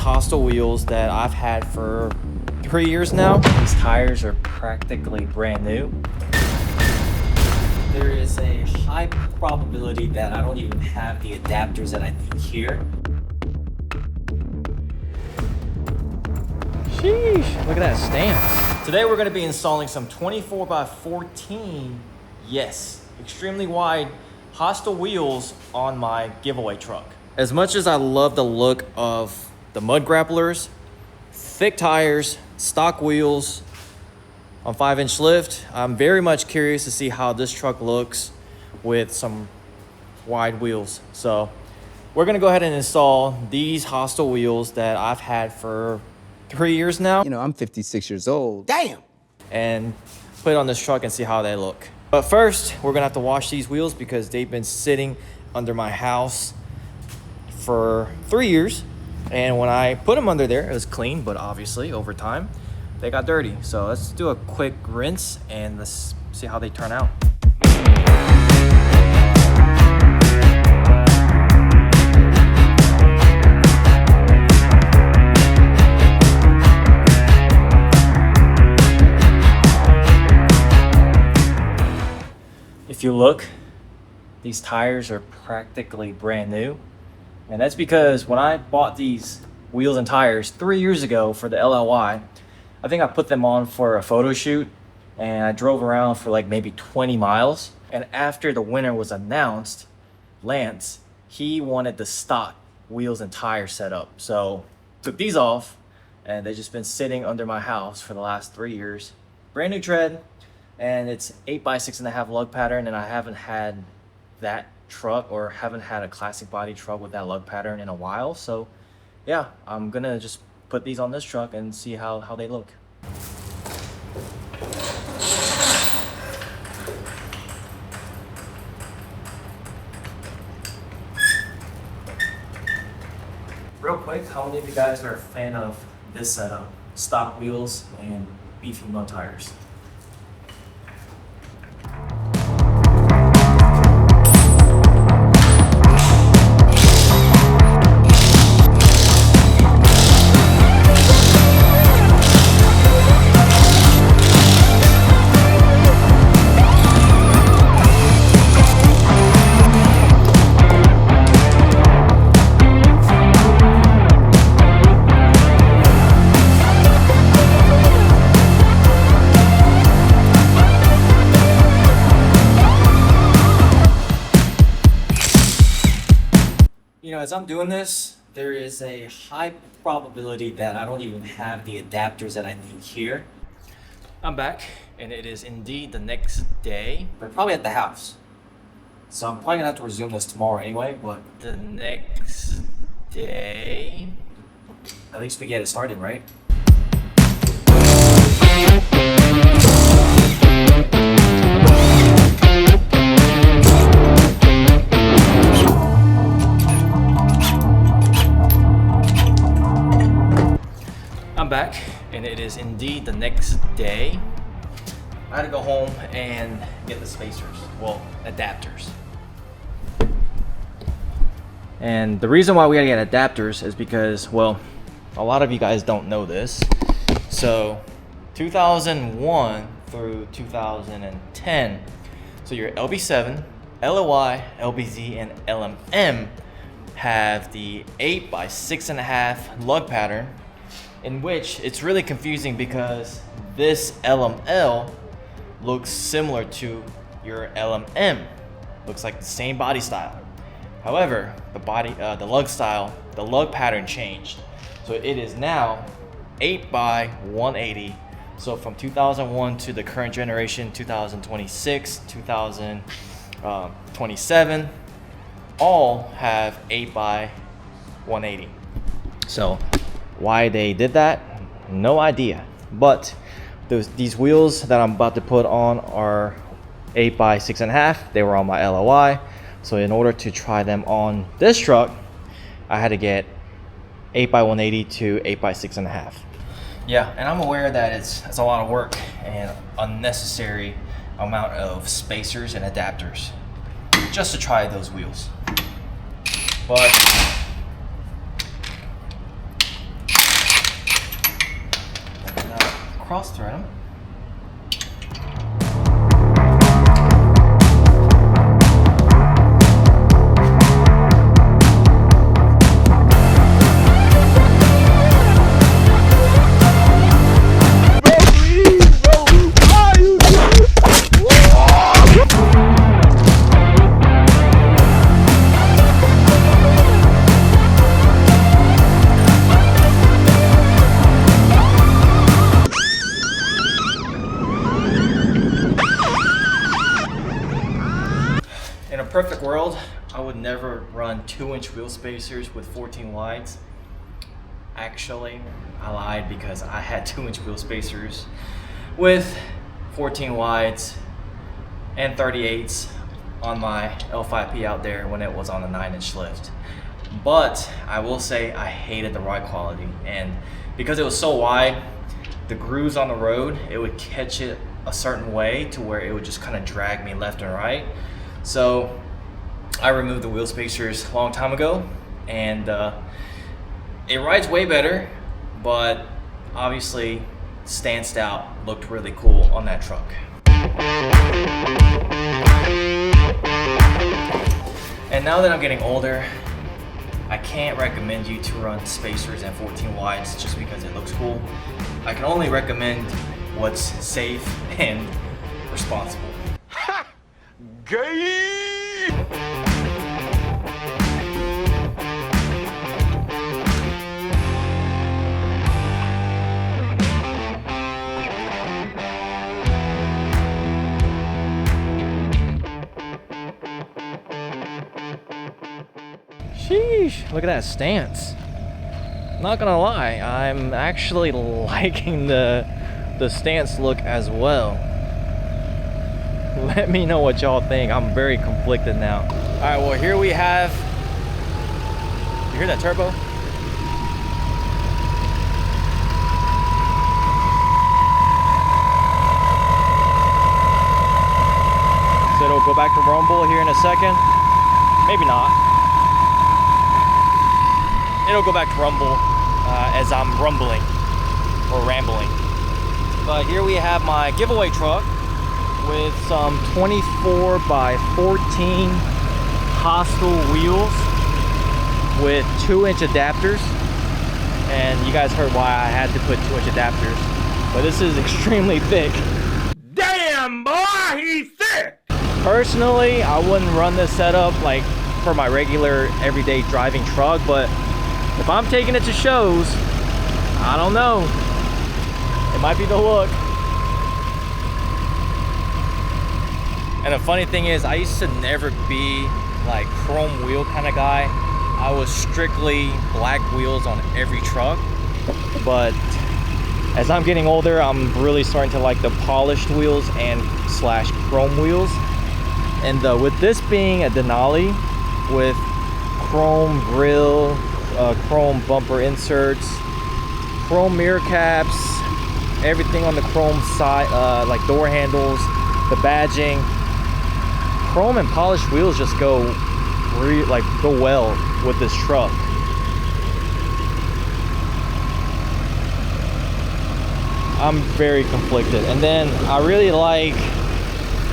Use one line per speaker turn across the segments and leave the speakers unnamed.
Hostile wheels that I've had for 3 years now. These tires are practically brand new. There is a high probability that I don't even have the adapters that I need here. Sheesh, look at that stance. Today we're gonna be installing some 24x14, yes, extremely wide Hostile wheels on my giveaway truck. As much as I love the look of the mud grapplers, thick tires, stock wheels on 5-inch lift, I'm very much curious to see how this truck looks with some wide wheels. So we're gonna go ahead and install these Hostile wheels that I've had for 3 years now.
You know, I'm 56 years old. Damn!
And put it on this truck and see how they look. But first, we're gonna have to wash these wheels because they've been sitting under my house for 3 years. And when I put them under there, it was clean, but obviously over time, they got dirty. So let's do a quick rinse and let's see how they turn out. If you look, these tires are practically brand new. And that's because when I bought these wheels and tires 3 years ago for the LLY, I think I put them on for a photo shoot and I drove around for like maybe 20 miles. And after the winner was announced, Lance, he wanted the stock wheels and tire setup. So took these off and they've just been sitting under my house for the last 3 years. Brand new tread. And it's 8x6.5 lug pattern, and I haven't had that truck or haven't had a classic body truck with that lug pattern in a while. So yeah, I'm gonna just put these on this truck and see how they look. Real quick, how many of you guys are a fan of this setup? Stock wheels and beefy mud tires. You know, as I'm doing this, there is a high probability that I don't even have the adapters that I need here. I'm back, and it is indeed the next day, but probably at the house. So I'm probably gonna have to resume this tomorrow anyway, but the next day, at least we get it started, right? I'm back, and it is indeed the next day. I had to go home and get the spacers, well, adapters. And the reason why we gotta get adapters is because, well, a lot of you guys don't know this. So 2001 through 2010, so your LB7, LOY, LBZ, and LMM have the 8x6.5 lug pattern, in which it's really confusing because this LML looks similar to your LMM. Looks like the same body style. However, the lug style, the lug pattern changed. So it is now 8x180. So from 2001 to the current generation, 2026, 2027, all have 8x180. So why they did that, no idea. But these wheels that I'm about to put on are 8x6.5. They were on my LOI. So in order to try them on this truck, I had to get 8x180 to 8x6.5. Yeah, and I'm aware that it's a lot of work and unnecessary amount of spacers and adapters just to try those wheels. But cross-thread them. In a perfect world, I would never run 2-inch wheel spacers with 14 wides. Actually, I lied because I had 2-inch wheel spacers with 14 wides and 38s on my L5P out there when it was on a 9-inch lift. But I will say I hated the ride quality, and because it was so wide, the grooves on the road, it would catch it a certain way to where it would just kind of drag me left and right. So I removed the wheel spacers a long time ago, and it rides way better, but obviously stanced out looked really cool on that truck. And now that I'm getting older, I can't recommend you to run spacers and 14 wides just because it looks cool. I can only recommend what's safe and responsible.
Ha! Gay!
Sheesh, look at that stance. Not gonna lie, I'm actually liking the stance look as well. Let me know what y'all think. I'm very conflicted now. All right, well, here we have, you hear that turbo? So it'll go back to rumble here in a second. Maybe not. It'll go back to rumble as I'm rumbling or rambling. But here we have my giveaway truck with some 24 by 14 hostile wheels with 2-inch adapters. And you guys heard why I had to put 2-inch adapters, but this is extremely thick.
Damn, boy, he's thick!
Personally, I wouldn't run this setup like for my regular everyday driving truck, but if I'm taking it to shows, I don't know. It might be the look. And the funny thing is, I used to never be like chrome wheel kind of guy. I was strictly black wheels on every truck. But as I'm getting older, I'm really starting to like the polished wheels and slash chrome wheels. And with this being a Denali with chrome grille, chrome bumper inserts, chrome mirror caps, everything on the chrome side, like door handles, the badging, chrome and polished wheels just go well with this truck. I'm very conflicted. And then I really like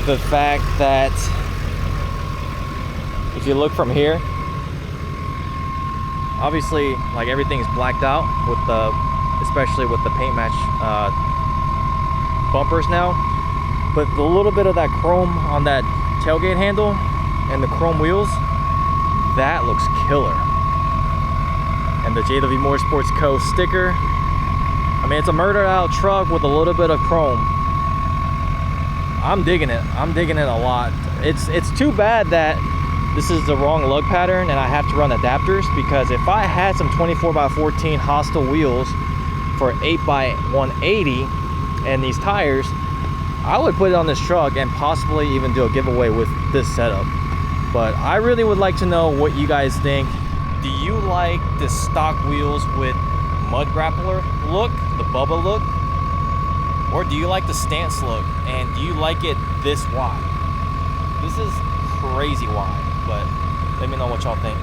the fact that if you look from here, obviously like everything's blacked out with especially with the paint match bumpers now, but the little bit of that chrome on that tailgate handle and the chrome wheels, that looks killer. And the JW Motorsports Co. sticker, I mean, it's a murdered out truck with a little bit of chrome. I'm digging it. I'm digging it a lot. It's too bad that this is the wrong lug pattern and I have to run adapters, because if I had some 24 by 14 hostile wheels for 8 by 180 and these tires, I would put it on this truck and possibly even do a giveaway with this setup. But I really would like to know what you guys think. Do you like the stock wheels with mud grappler look, the Bubba look? Or do you like the stance look? And do you like it this wide? This is crazy wide, but let me know what y'all think.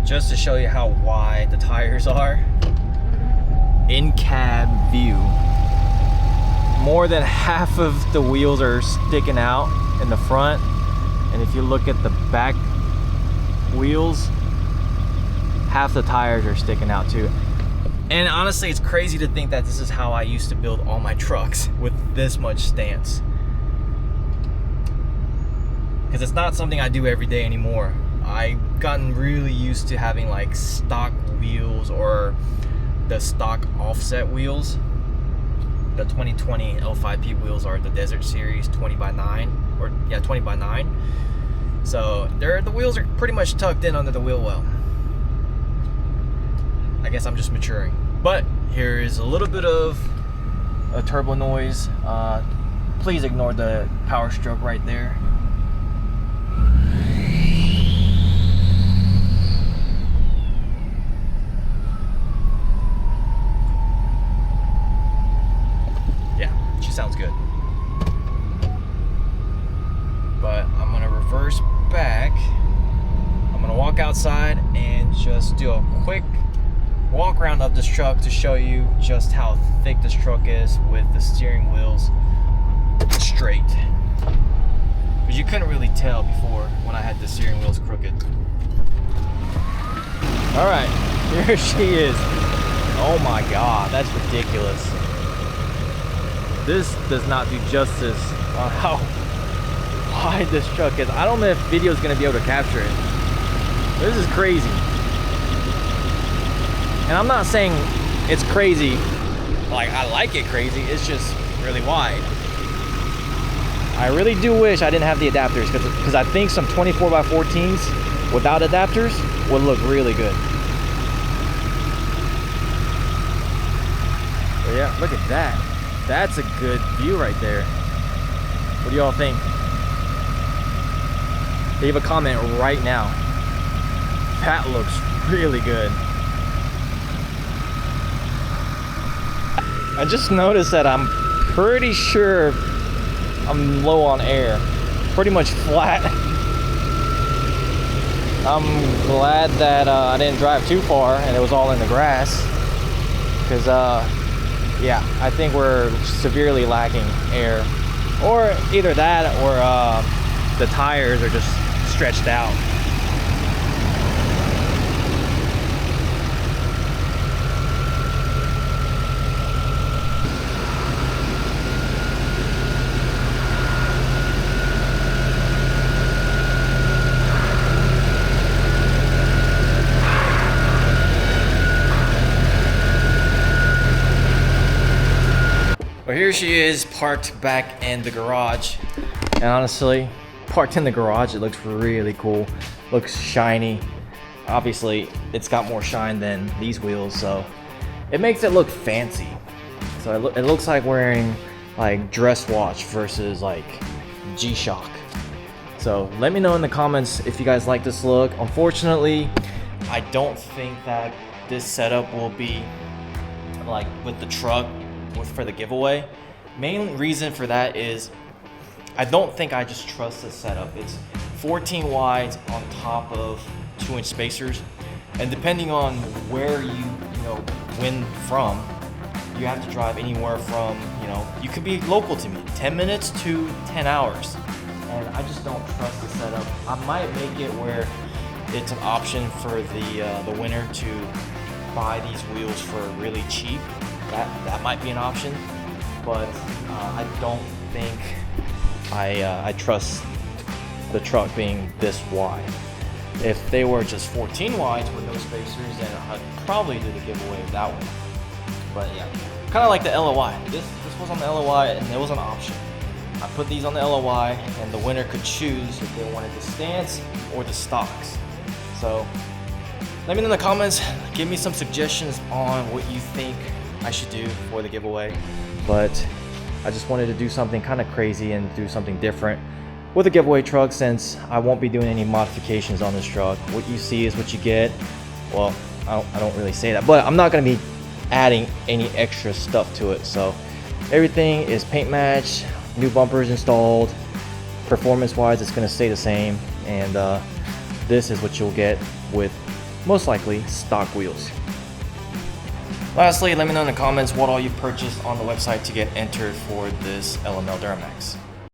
Just to show you how wide the tires are, in cab view, more than half of the wheels are sticking out in the front, and if you look at the back wheels, half the tires are sticking out too. And honestly, it's crazy to think that this is how I used to build all my trucks, with this much stance, because it's not something I do every day anymore. I've gotten really used to having like stock wheels, or the stock offset wheels. The 2020 L5P wheels are the Desert Series 20x9, or yeah, 20x9. So the wheels are pretty much tucked in under the wheel well. I guess I'm just maturing. But here is a little bit of a turbo noise. Please ignore the power stroke right there. Yeah, she sounds good. But I'm gonna reverse back. I'm gonna walk outside and just do a quick walk around of this truck to show you just how thick this truck is with the steering wheels straight. Because you couldn't really tell before when I had the steering wheels crooked. Alright, here she is. Oh my god, that's ridiculous. This does not do justice on how wide this truck is. I don't know if video is going to be able to capture it. This is crazy. And I'm not saying it's crazy, like I like it crazy, it's just really wide. I really do wish I didn't have the adapters, because I think some 24x14s without adapters would look really good. But yeah, look at that. That's a good view right there. What do y'all think? Leave a comment right now. That looks really good. I just noticed that I'm pretty sure I'm low on air. Pretty much flat. I'm glad that I didn't drive too far and it was all in the grass. Because, yeah, I think we're severely lacking air. Or either that or the tires are just stretched out. Well, here she is, parked back in the garage. And honestly, parked in the garage, it looks really cool. Looks shiny. Obviously, it's got more shine than these wheels, so it makes it look fancy. So it looks like wearing like dress watch versus like G-Shock. So let me know in the comments if you guys like this look. Unfortunately, I don't think that this setup will be like with the truck for the giveaway. Main reason for that is I don't think I just trust this setup. It's 14 wides on top of 2-inch spacers, and depending on where you win from, you have to drive anywhere from, you could be local to me, 10 minutes to 10 hours. And I just don't trust the setup. I might make it where it's an option for the winner to buy these wheels for really cheap. That might be an option, but I don't think I trust the truck being this wide. If they were just 14 wides with no spacers, then I'd probably do the giveaway with that one. But yeah, kind of like the LOI. This was on the LOI and it was an option. I put these on the LOI and the winner could choose if they wanted the stance or the stocks. So let me know in the comments, give me some suggestions on what you think I should do for the giveaway. But I just wanted to do something kind of crazy and do something different with a giveaway truck, since I won't be doing any modifications on this truck. What you see is what you get. Well, I don't really say that, but I'm not going to be adding any extra stuff to it. So everything is paint match, new bumpers installed. Performance wise, it's going to stay the same, and this is what you'll get with most likely stock wheels. Lastly, let me know in the comments what all you purchased on the website to get entered for this LML Duramax.